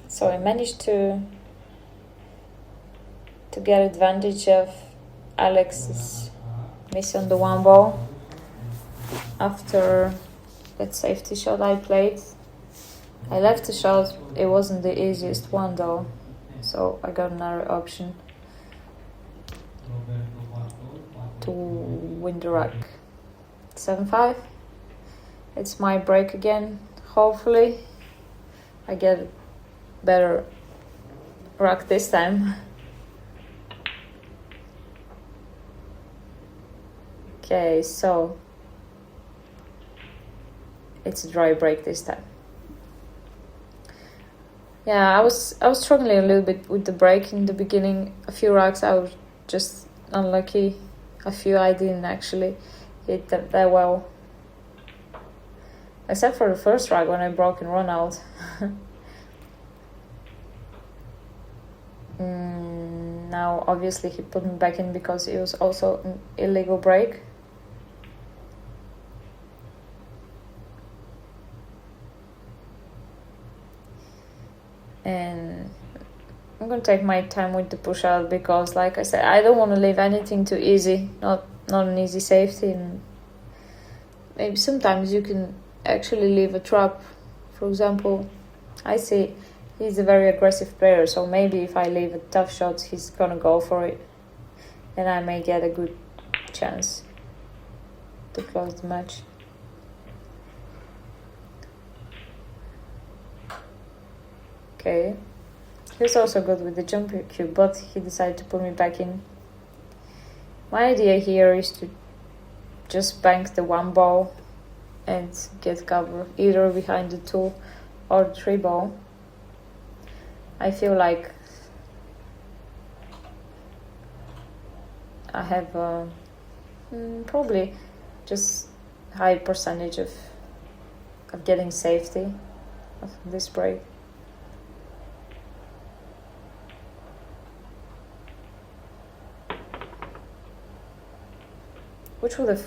So I managed to get advantage of Alex's miss on the 1-ball after that safety shot I played. I left the shot. It wasn't the easiest one though, so I got another option to win the rack. 7-5. It's my break again. Hopefully I get better rack this time. Okay, so it's a dry break this time. Yeah, I was struggling a little bit with the break in the beginning. A few racks I was just unlucky. A few I didn't actually hit that well. Except for the first rack when I broke and run out. Now obviously he put me back in because it was also an illegal break. And I'm gonna take my time with the push out because, like I said, I don't want to leave anything too easy. Not an easy safety, and maybe sometimes you can actually leave a trap. For example, I see he's a very aggressive player, so maybe if I leave a tough shot, he's gonna go for it, and I may get a good chance to close the match. Okay, he was also good with the jumper cue, but he decided to put me back in. My idea here is to just bank the 1-ball and get cover either behind the 2 or the 3-ball. I feel like I have probably just high percentage of getting safety of this break. Which would have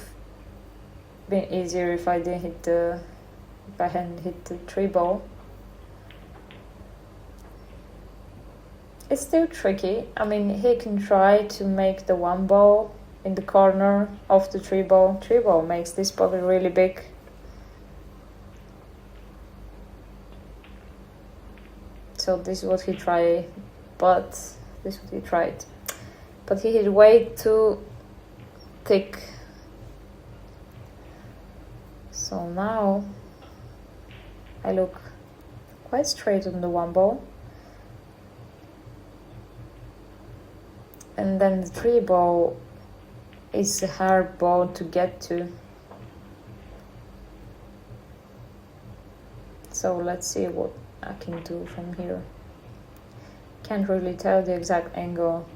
been easier if I hadn't hit the 3-ball. It's still tricky. I mean, he can try to make the one ball in the corner of the three ball. Three ball makes this pocket really big. So this is what he tried, but this is what he tried. But he hit way too thick. So now I look quite straight on the one ball. And then the three ball is a hard ball to get to. So let's see what I can do from here. Can't really tell the exact angle.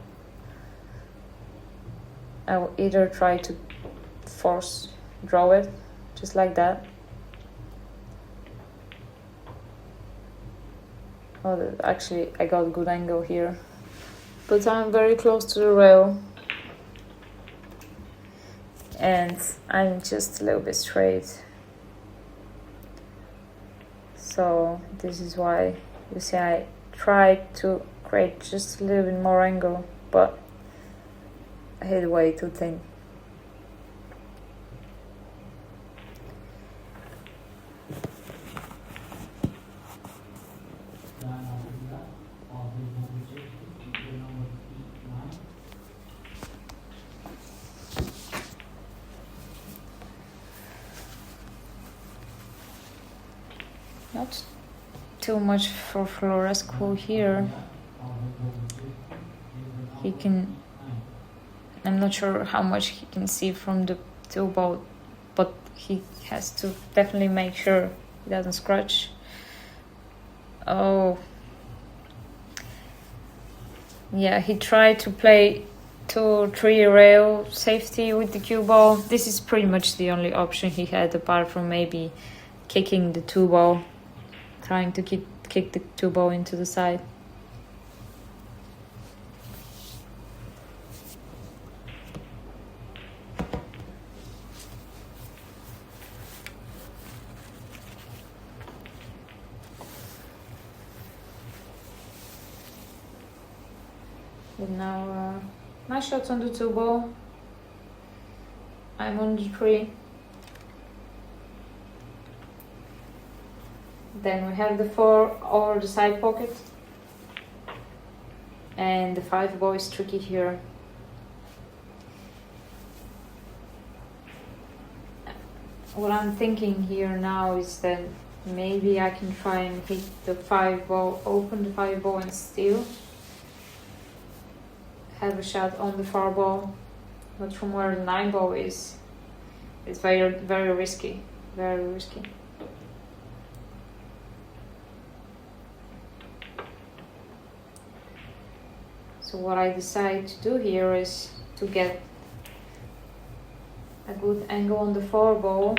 I will either try to force draw it, just like that. Oh, actually I got a good angle here. But I'm very close to the rail. And I'm just a little bit straight. So this is why you see I tried to create just a little bit more angle, but I hit way too thin. Not too much for Florescu here. He can, I'm not sure how much he can see from the two ball, but he has to definitely make sure he doesn't scratch. Oh, yeah, he tried to play 2-3 rail safety with the cue ball. This is pretty much the only option he had, apart from maybe kicking the two ball, trying to kick the two ball into the side. But now my shot's on the two ball. I'm on the three. Then we have the 4 over the side pocket. And the 5 ball is tricky here. What I'm thinking here now is that maybe I can try and hit the 5 ball, open the 5 ball and still have a shot on the 4 ball. But from where the 9 ball is, it's very, very risky. Very risky. So what I decide to do here is to get a good angle on the 4 ball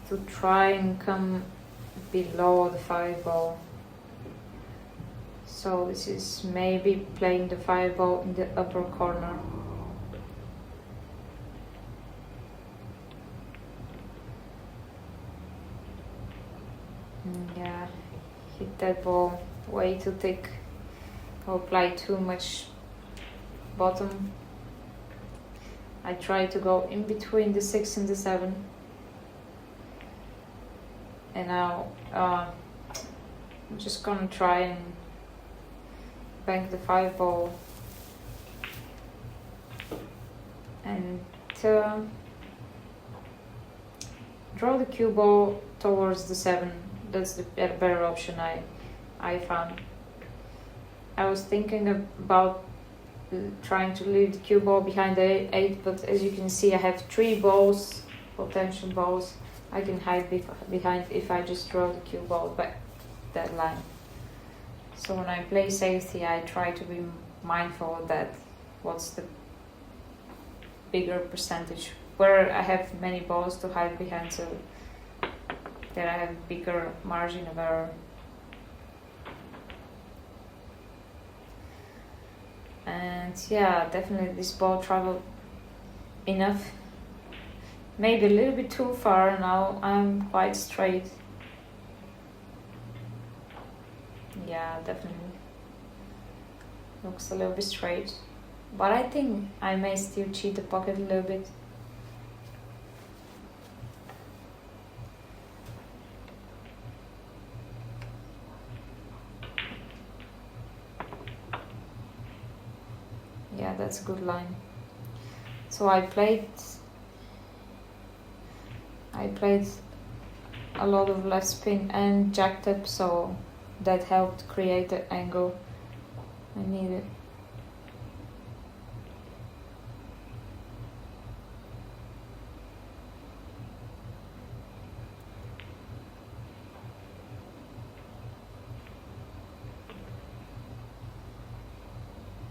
to try and come below the 5 ball. So this is maybe playing the 5 ball in the upper corner. Yeah, hit that ball way too thick. I'll apply too much bottom. I try to go in between the 6 and the 7. And now I'm just gonna try and bank the 5 ball and draw the cue ball towards the 7. That's the better option I found. I was thinking about trying to leave the cue ball behind the 8, but as you can see I have 3 balls, potential balls I can hide behind if I just draw the cue ball back that line. So when I play safety I try to be mindful of that. What's the bigger percentage? Where I have many balls to hide behind, so that I have bigger margin of error. And yeah, definitely this ball traveled enough. Maybe a little bit too far. Now I'm quite straight. Yeah, definitely. Looks a little bit straight, but I think I may still cheat the pocket a little bit. Yeah, that's a good line. So I played a lot of left spin and jacked up, so that helped create the angle I needed.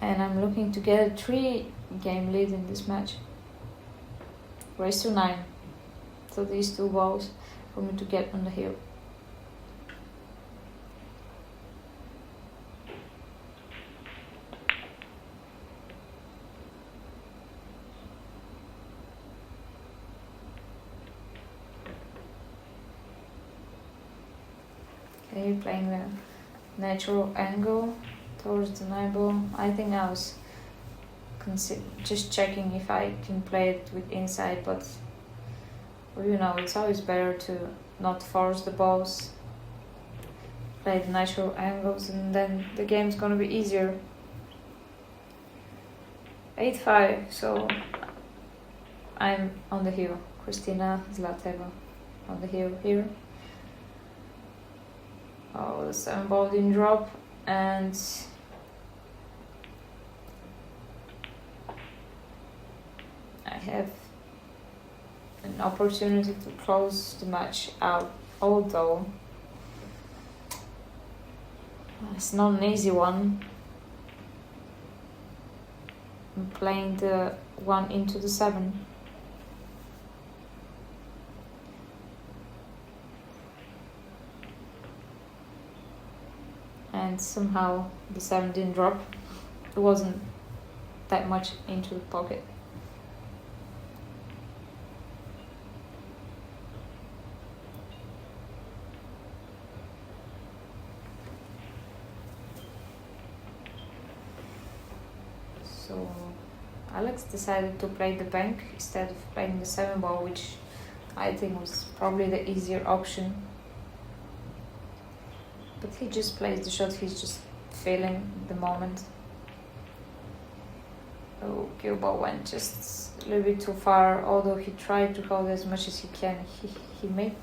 And I'm looking to get a 3-game lead in this match. Raise to 9. So these 2 balls for me to get on the hill. Okay, playing the natural angle towards the nineball. I think I was just checking if I can play it with inside, but well, you know, it's always better to not force the balls, play the natural angles, and then the game's gonna be easier. 8-5, so I'm on the hill. Kristina Zlateva on the hill here. Oh, the 7 ball didn't drop, and I have an opportunity to close the match out, although it's not an easy one. I'm playing the 1 into the 7. And somehow the 7 didn't drop. It wasn't that much into the pocket. So Alex decided to play the bank instead of playing the 7 ball, which I think was probably the easier option. But he just plays the shot he's just feeling the moment. Oh, cue ball went just a little bit too far. Although he tried to hold as much as he can, he made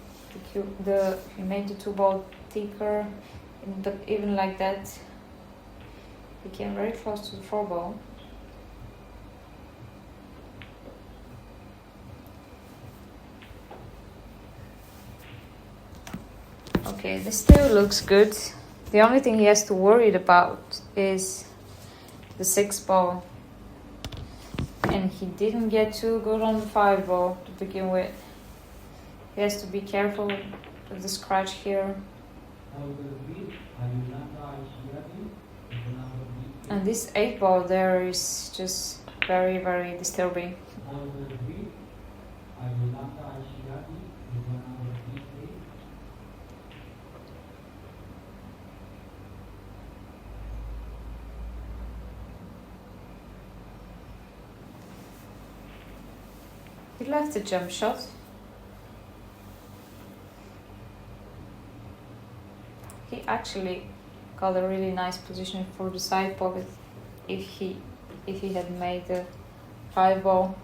the 2 ball thicker, but even like that, he came very close to the 4 ball. Okay, this still looks good. The only thing he has to worry about is the 6 ball. And he didn't get too good on the 5 ball to begin with. He has to be careful with the scratch here. And this 8 ball there is just very, very disturbing. He left the jump shot. He actually got a really nice position for the side pocket if he had made the 5 ball.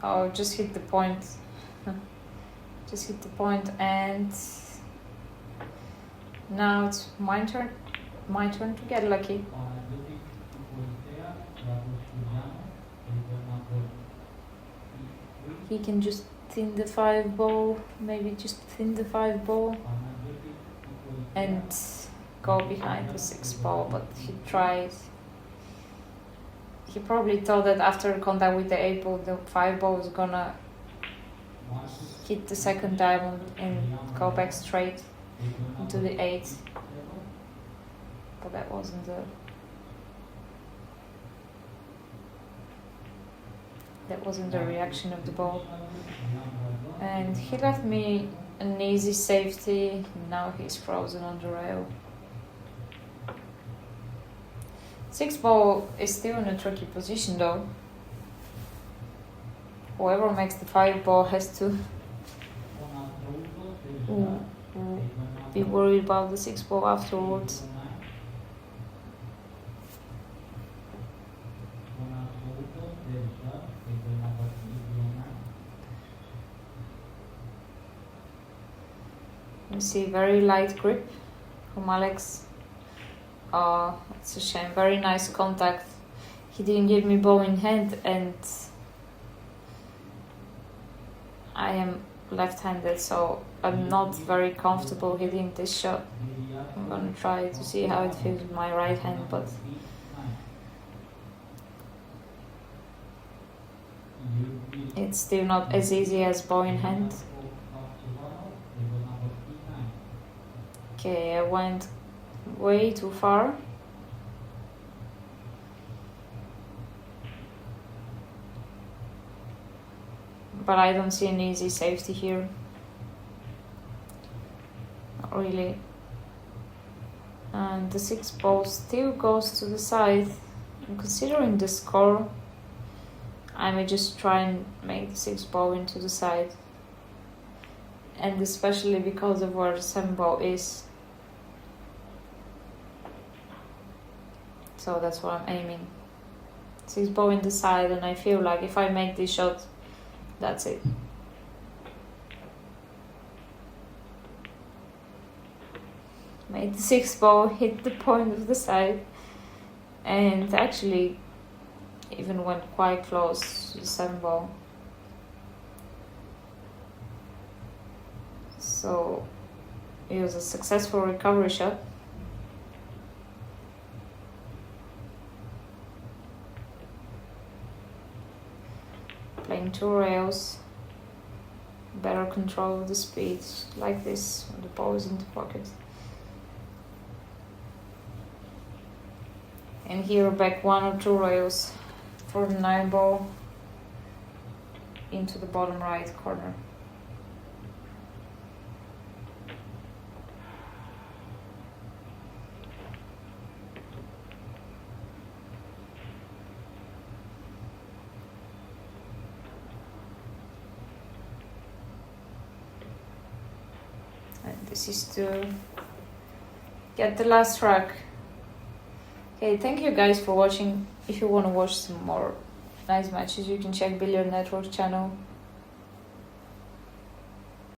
Oh, just hit the point. Just hit the point, and now it's my turn to get lucky. He can just thin the 5 ball, maybe just thin the 5 ball and go behind the 6 ball, but he tried. He probably thought that after contact with the 8 ball, the 5 ball was gonna hit the second diamond and go back straight into the 8. But that wasn't the reaction of the ball. And he left me an easy safety. Now he's frozen on the rail. 6 ball is still in a tricky position though. Whoever makes the 5 ball has to be worried about the 6 ball afterwards. You see very light grip from Alex. It's a shame. Very nice contact. He didn't give me ball in hand, and I am left-handed, so I'm not very comfortable hitting this shot. I'm gonna try to see how it feels with my right hand, but it's still not as easy as ball in hand. Okay, I went way too far. But I don't see an easy safety here. Not really. And the 6 ball still goes to the side. And considering the score, I may just try and make the 6 ball into the side. And especially because of where the 7 ball is. So that's what I'm aiming. 6 ball in the side, and I feel like if I make this shot, that's it. Made the 6 ball, hit the point of the side, and actually even went quite close to the 7 ball. So it was a successful recovery shot. Playing 2 rails, better control of the speed, like this, when the ball is in the pocket. And here back 1 or 2 rails for the 9 ball into the bottom right corner. This is to get the last track. Okay, thank you guys for watching. If you want to watch some more nice matches, you can check Billiard Network channel.